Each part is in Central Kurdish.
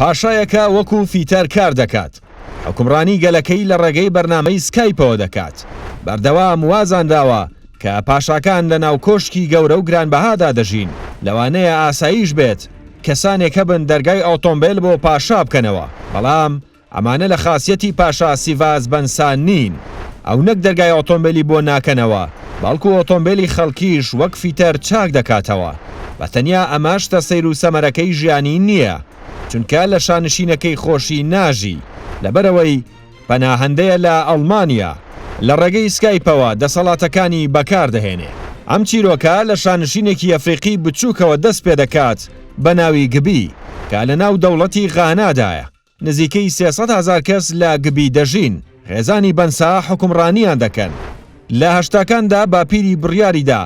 پاشایەکە وەکو فیتەر کار دەکات. حکومڕانی گەلەکەی لە ڕێگەی بەرنامەی سکایپەوە دەکات. بەردەوام وازانداوە کە پاشاکان لە ناو کۆشکی گەورە و گرانبەهادا دەژین. لەوانەیە ئاساییش بێت کەسانێک هەبن دەرگای ئۆتۆمبیل بۆ پاشا بکەنەوە، بەڵام ئەمانە لە خاسیەتی پاشا سیڤاز بەنسان نین. ئەو نەک دەرگای ئۆتۆمبیلی بۆ ناکەنەوە، بەڵکو ئۆتۆمبیلی خەڵکیش وەک فیتەر چاک دەکاتەوە. بەتەنیا ئەماش تە سەیر و سەمەرەکەی ژیانی نییە، چونکە لە شانشینەکەی خۆشی ناژی، لەبەرەوەی پەناهەندەیە لە ئەڵمانیا. لە ڕێگەی سکایپەوە دەسەڵاتەکانی بەکاردەهێنێ. ئەم چیرۆکە لە شانشینێکی ئەفریقی بچووکەوە دەست پێ دەکات بە ناوی گبی، کە لە ناو دەوڵەتی غانادایە. نزیکەی 300,000 کەس لە گبی دەژین. خێزانی بەنسا حکومڕانیان دەکەن. لە هەشتاکاندا باپیری بڕیاریدا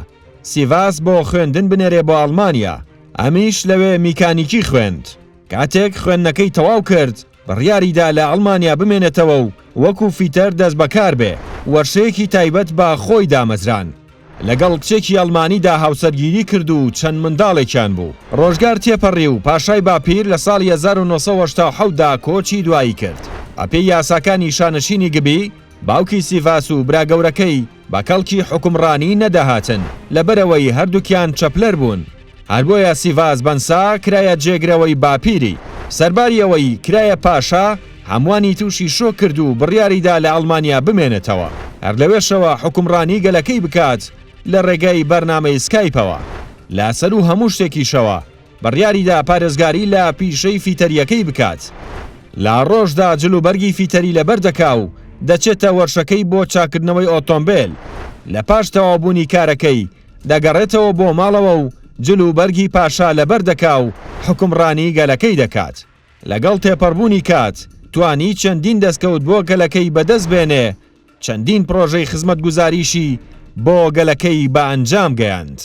سیڤاز بۆ خوێندن بنێرێ بۆ ئەڵمانیا. ئەمیش لەوێ میکانیکی خوێند. کاتێک خوێندنەکەی تەواو کرد، بڕیاریدا لە ئەڵمانیا بمێنێتەوە و وەکو فیتەر دەست بەکار بێ. وەرشەیەکی تایبەت بە خۆی دامەزران. لەگەڵ کچێکی ئەڵمانیدا هاوسەرگیری کرد و چەند منداڵێکیان بوو. ڕۆژگار تێپەڕی و پاشای باپیر لە ساڵی 1970دا کۆچی دوایی کرد. ئەپێی یاساکانی شانشینی گبی، باوکی سیڤاس و براگەورەکەی بە کەڵکی حکومڕانی نەداهاتن، لەبەرەوەی هەردووکیان چەپلەر بوون. هەر بۆیە سیڤاز بەنسا کرایە جێگرەوەی باپیری. سەرباریەوەی کرایە پاشا هەموانی تووشی شۆ کرد و بڕیاریدا لە ئەڵمانیا بمێنێتەوە. هەر لەوێشەوە حکومڕانی گەلەکەی بکات لە ڕێگەی بەرنامەی سکایپەوە. لاسەر و هەموو شتێکیشەوە بڕیاریدا پارێزگاری لە پیشەی فیتەریەکەی بکات. لە ڕۆژدا جلوبەرگی فیتەری لەبەر دەکا و دەچێتە وەرشەکەی بۆ چاکردنەوەی ئۆتۆمبیل. لە پاش تەوابوونی کارەکەی دەگەڕێتەوە بۆ ماڵەوە و جلوبەرگی پاشا لەبەر دەکا و حکومڕانی گەلەکەی دەکات. لەگەڵ تێپەڕبوونی کات توانی چەندین دەستکەوت بۆ گەلەکەی بەدەست بێنێ، چەندین پرۆژەی خزمەتگوزاریشی بۆ گەلەکەی بە ئەنجام گەیاند.